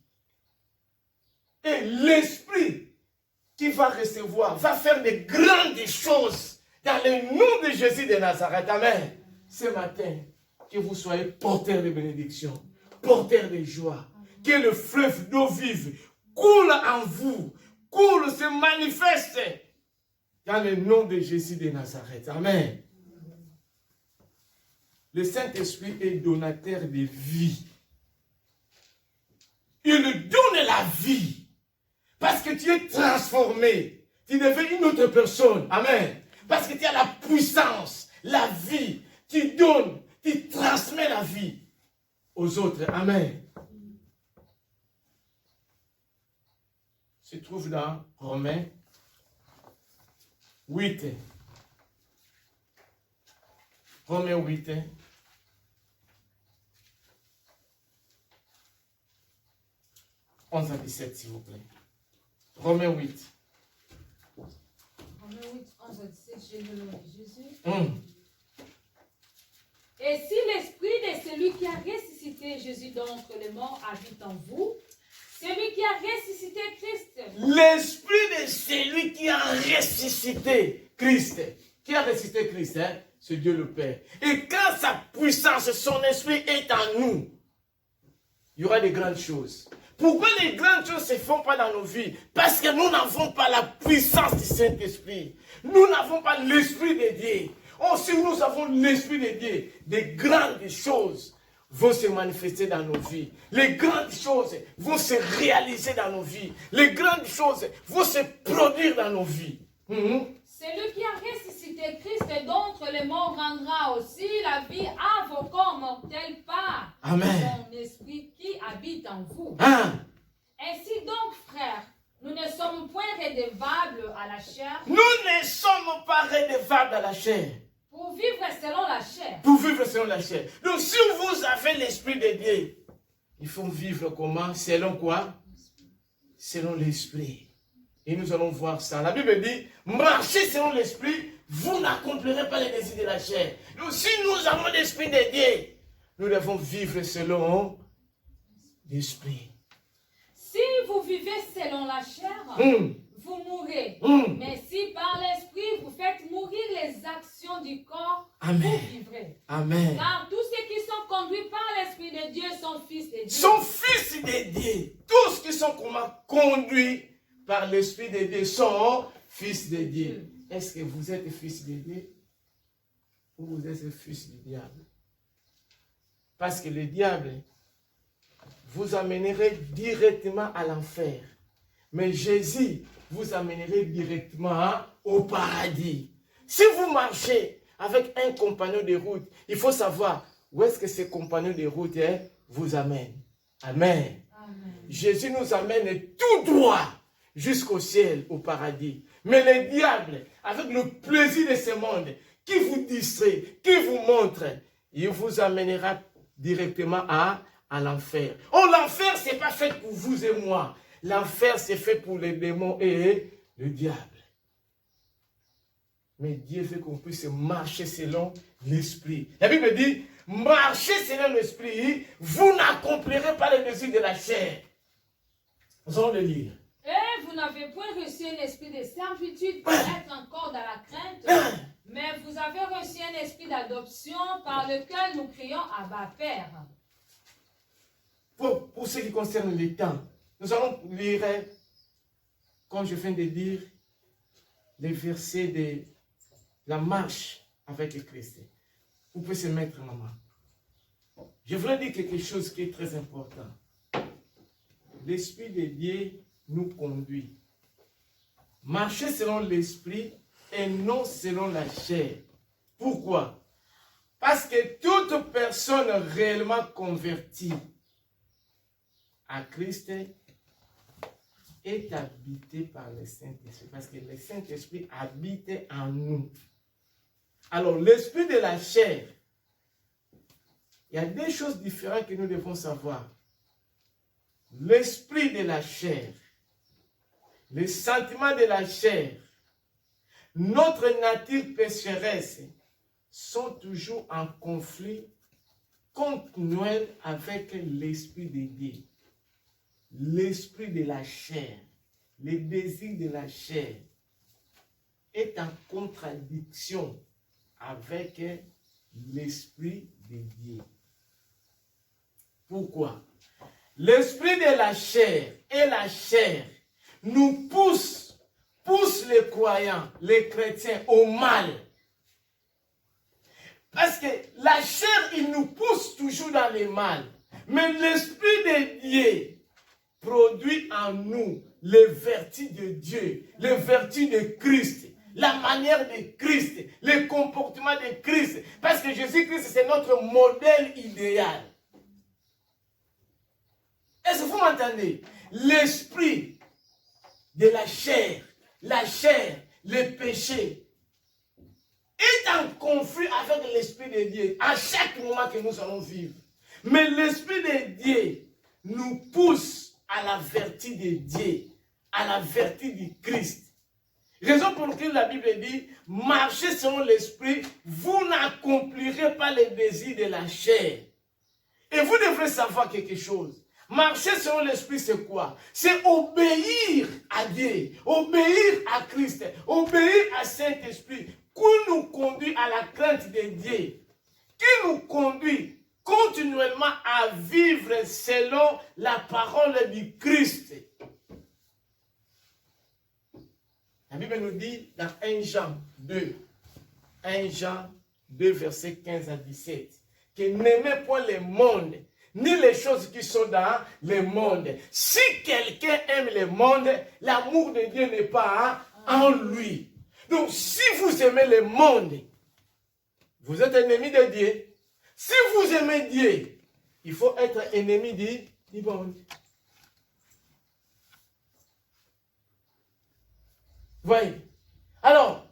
Et l'esprit qui va recevoir, va faire de grandes choses dans le nom de Jésus de Nazareth. Amen. Ce matin, que vous soyez porteurs de bénédiction, porteurs de joie, que le fleuve d'eau vive coule en vous, coule, se manifeste dans le nom de Jésus de Nazareth. Amen. Le Saint-Esprit est donateur de vie. Il donne la vie. Parce que tu es transformé. Tu deviens une autre personne. Amen. Parce que tu as la puissance, la vie. Tu donnes, tu transmets la vie aux autres. Amen. Se trouve dans Romains 8. Romains 8. 11 à 17, s'il vous plaît. Romains 8. Romains 8, 11 à 17, j'ai le nom de Jésus. Et si l'esprit de celui qui a ressuscité Jésus d'entre les morts habite en vous, celui qui a ressuscité Christ. L'esprit de celui qui a ressuscité Christ. Qui a ressuscité Christ, hein? C'est Dieu le Père. Et quand sa puissance, son esprit est en nous, il y aura des grandes choses. Pourquoi les grandes choses ne se font pas dans nos vies? Parce que nous n'avons pas la puissance du Saint-Esprit. Nous n'avons pas l'Esprit de Dieu. Oh, si nous avons l'Esprit de Dieu, des grandes choses vont se manifester dans nos vies. Les grandes choses vont se réaliser dans nos vies. Les grandes choses vont se produire dans nos vies. Celui qui a ressuscité Christ d'entre les morts rendra aussi la vie à vos corps mortels par son esprit qui habite en vous. Ainsi donc, frères, nous ne sommes point redevables à la chair. Nous ne sommes pas redevables à la chair. Pour vivre selon la chair. Pour vivre selon la chair. Donc si vous avez l'Esprit de Dieu, il faut vivre comment? Selon quoi? Selon l'Esprit. Et nous allons voir ça. La Bible dit, marchez selon l'Esprit, vous n'accomplirez pas les désirs de la chair. Donc si nous avons l'Esprit de Dieu, nous devons vivre selon l'Esprit. Si vous vivez selon la chair, vous mourrez. Mais si par l'Esprit, vous faites mourir les actions du corps, vous vivrez. Amen. Car tous ceux qui sont conduits par l'Esprit de Dieu sont fils de Dieu. Sont fils de Dieu. Tous qui sont conduits par l'Esprit de Dieu sont fils de Dieu. Est-ce que vous êtes fils de Dieu ou vous êtes fils du diable? Parce que le diable vous amènerait directement à l'enfer. Mais Jésus vous amènerait directement au paradis. Si vous marchez avec un compagnon de route, il faut savoir où est-ce que ce compagnon de route vous amène. Amen. Jésus nous amène tout droit jusqu'au ciel, au paradis. Mais le diable, avec le plaisir de ce monde, qui vous distrait, qui vous montre, il vous amènera directement à l'enfer. Oh, l'enfer, ce n'est pas fait pour vous et moi. L'enfer, c'est fait pour les démons et le diable. Mais Dieu veut qu'on puisse marcher selon l'Esprit. La Bible dit, marchez selon l'Esprit, vous n'accomplirez pas les désirs de la chair. Nous allons le lire. Et vous n'avez point reçu un esprit de servitude pour être encore dans la crainte, mais vous avez reçu un esprit d'adoption par lequel nous crions Abba Père. Pour ce qui concerne les temps, nous allons lire, comme je viens de dire, les versets de la marche avec le Christ. Vous pouvez se mettre, maman. Je voudrais dire quelque chose qui est très important. L'Esprit de Dieu nous conduit. Marcher selon l'Esprit et non selon la chair. Pourquoi? Parce que toute personne réellement convertie à Christ est habitée par le Saint-Esprit. Parce que le Saint-Esprit habite en nous. Alors, l'esprit de la chair, il y a deux choses différentes que nous devons savoir. L'esprit de la chair, les sentiments de la chair, notre nature pécheresse sont toujours en conflit continuel avec l'esprit de Dieu. L'esprit de la chair, le désir de la chair est en contradiction avec l'esprit de Dieu. Pourquoi? L'esprit de la chair et la chair nous pousse les croyants, les chrétiens au mal. Parce que la chair, il nous pousse toujours dans le mal. Mais l'esprit de Dieu produit en nous les vertus de Dieu, les vertus de Christ, la manière de Christ, le comportement de Christ. Parce que Jésus-Christ, c'est notre modèle idéal. Est-ce que vous m'entendez? L'esprit de la chair, le péché, est en conflit avec l'Esprit de Dieu à chaque moment que nous allons vivre. Mais l'Esprit de Dieu nous pousse à la vertu de Dieu, à la vertu du Christ. Raison pour laquelle la Bible dit, marchez selon l'esprit, vous n'accomplirez pas les désirs de la chair. Et vous devrez savoir quelque chose. Marcher selon l'esprit, c'est quoi? C'est obéir à Dieu, obéir à Christ, obéir à Saint-Esprit, qui nous conduit à la crainte de Dieu, qui nous conduit continuellement à vivre selon la parole du Christ. La Bible nous dit dans 1 Jean 2, versets 15 à 17, que n'aimez point le monde, ni les choses qui sont dans le monde. Si quelqu'un aime le monde, l'amour de Dieu n'est pas en lui. Donc, si vous aimez le monde, vous êtes ennemi de Dieu. Si vous aimez Dieu, il faut être ennemi du monde. Voyez. Alors,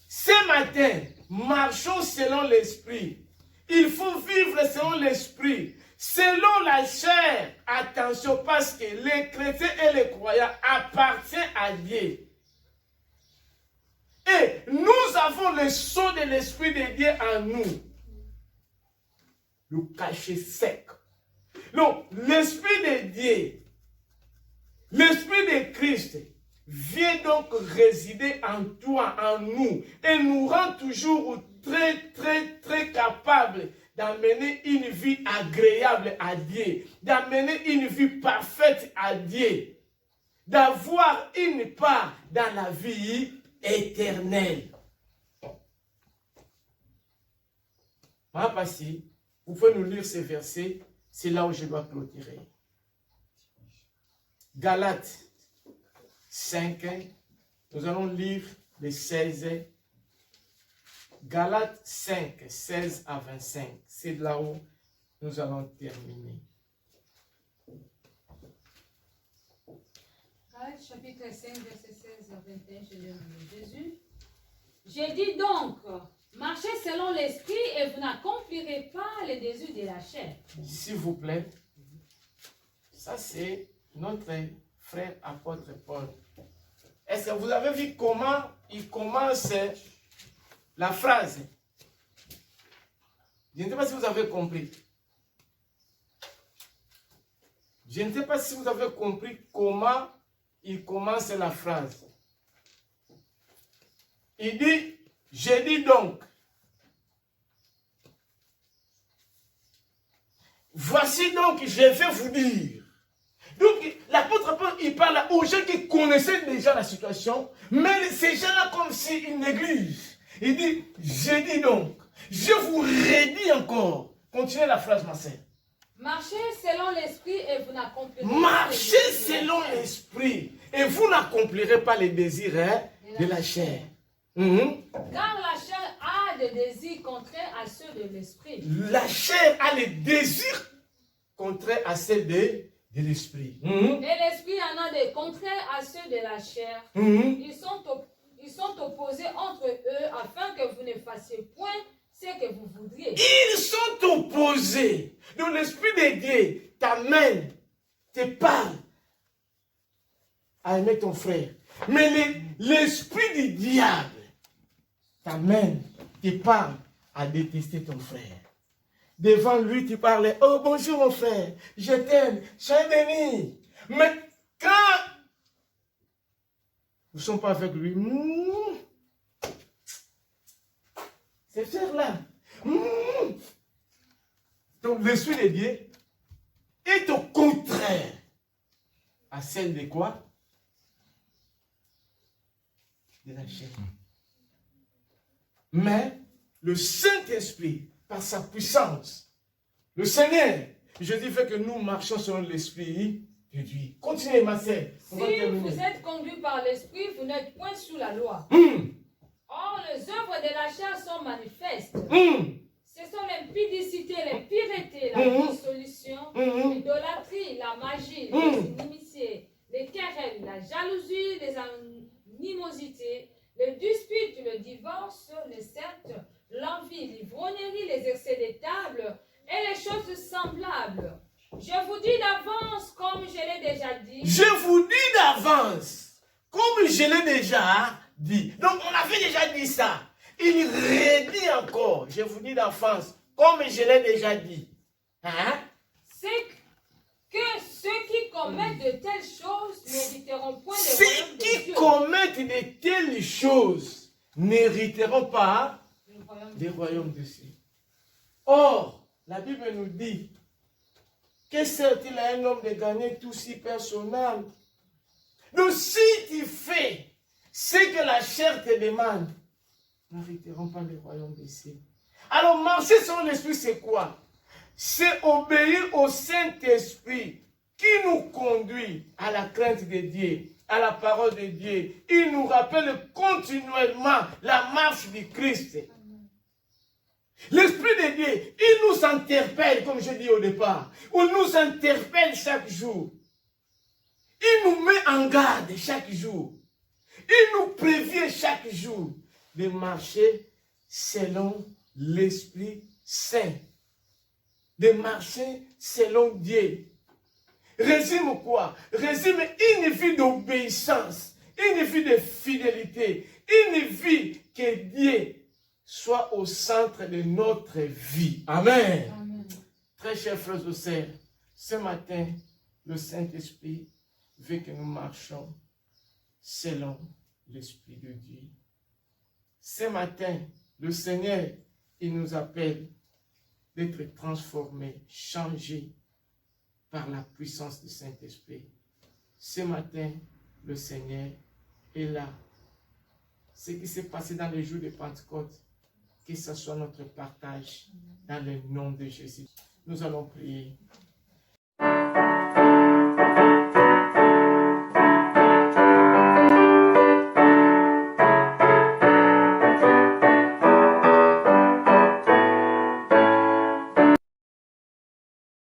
ce matin, marchons selon l'esprit. Il faut vivre selon l'esprit. Selon la chair, attention, parce que les chrétiens et les croyants appartiennent à Dieu. Et nous avons le sceau de l'esprit de Dieu en nous. Le cachet sec. Donc, l'esprit de Dieu, l'esprit de Christ, vient donc résider en toi, en nous, et nous rend toujours très capables d'amener une vie agréable à Dieu, d'amener une vie parfaite à Dieu, d'avoir une part dans la vie éternelle. Papa, si vous pouvez nous lire ces versets, c'est là où je dois clôturer. Galates 5, nous allons lire les 16. Galates 5, 16 à 25. C'est là où nous allons terminer. Galates chapitre 5, verset 16 à 21, je lis Jésus. J'ai dit donc, marchez selon l'esprit et vous n'accomplirez pas les désirs de la chair. S'il vous plaît, ça c'est notre frère apôtre Paul. Est-ce que vous avez vu comment il commence la phrase? Je ne sais pas si vous avez compris. Je ne sais pas si vous avez compris comment il commence la phrase. Il dit, j'ai dit donc, voici donc, je vais vous dire. Donc, l'apôtre Paul, il parle aux gens qui connaissaient déjà la situation, mais ces gens-là, comme si ils négligent. Il dit, j'ai dit donc, je vous redis encore. Continuez la phrase, ma sœur. Marchez selon l'esprit et vous n'accomplirez pas. Marchez selon l'esprit et vous n'accomplirez pas les désirs de la chair. Car la chair a des désirs contraires à ceux de l'esprit. La chair a les désirs contraires à ceux de l'esprit. Et l'esprit en a des contraires à ceux de la chair. Ils sont opposés entre eux afin que vous ne fassiez point ce que vous voudriez. Ils sont opposés. Donc l'esprit de Dieu t'amène, te parle à aimer ton frère. Mais l'esprit du diable t'amène, te parle à détester ton frère. Devant lui, tu parlais, oh bonjour mon frère, je t'aime, sois béni. Mais quand nous ne sommes pas avec lui, ces frères-là, donc l'esprit de Dieu est au contraire à celle de quoi? De la chair. Mais le Saint-Esprit, par sa puissance, le Seigneur, je dis fait que nous marchons selon l'Esprit de Dieu. Continuez, ma sœur. Si vous êtes conduits par l'Esprit, vous n'êtes point sous la loi. Or, les œuvres de la chair sont manifestes. Ce sont l'impudicité, l'impureté, la dissolution, l'idolâtrie, la magie, les inimitiés, les querelles, la jalousie, les animosités, le dispute, le divorce, les sectes, l'envie, l'ivrognerie, les excès des tables et les choses semblables. Je vous dis d'avance, comme je l'ai déjà dit. Je vous dis d'avance, comme je l'ai déjà dit. Donc, on avait déjà dit ça. Il redit encore. Je vous dis d'avance, comme je l'ai déjà dit. Hein? C'est que ceux qui commettent de telles choses n'hériteront point le Ceux royaume de qui Dieu. commettent de telles choses n'hériteront pas Le royaume de des Dieu. royaumes de cieux. Or, la Bible nous dit, que sert-il à un homme de gagner tout si personnel? Donc, si tu fais ce que la chair te demande, n'hériteront pas les royaumes des cieux. Alors, marcher selon l'esprit, c'est quoi? C'est obéir au Saint-Esprit qui nous conduit à la crainte de Dieu, à la parole de Dieu. Il nous rappelle continuellement la marche du Christ. L'Esprit de Dieu, il nous interpelle, comme je dis au départ. Il nous interpelle chaque jour. Il nous met en garde chaque jour. Il nous prévient chaque jour de marcher selon l'Esprit Saint. De marcher selon Dieu. Résume quoi? Résume une vie d'obéissance, une vie de fidélité, une vie que Dieu soit au centre de notre vie. Amen. Amen. Très chers frères et sœurs, ce matin, le Saint-Esprit veut que nous marchions selon l'Esprit de Dieu. Ce matin, le Seigneur, il nous appelle d'être transformés, changés par la puissance du Saint-Esprit. Ce matin, le Seigneur est là. Ce qui s'est passé dans les jours de Pentecôte, que ce soit notre partage dans le nom de Jésus. Nous allons prier.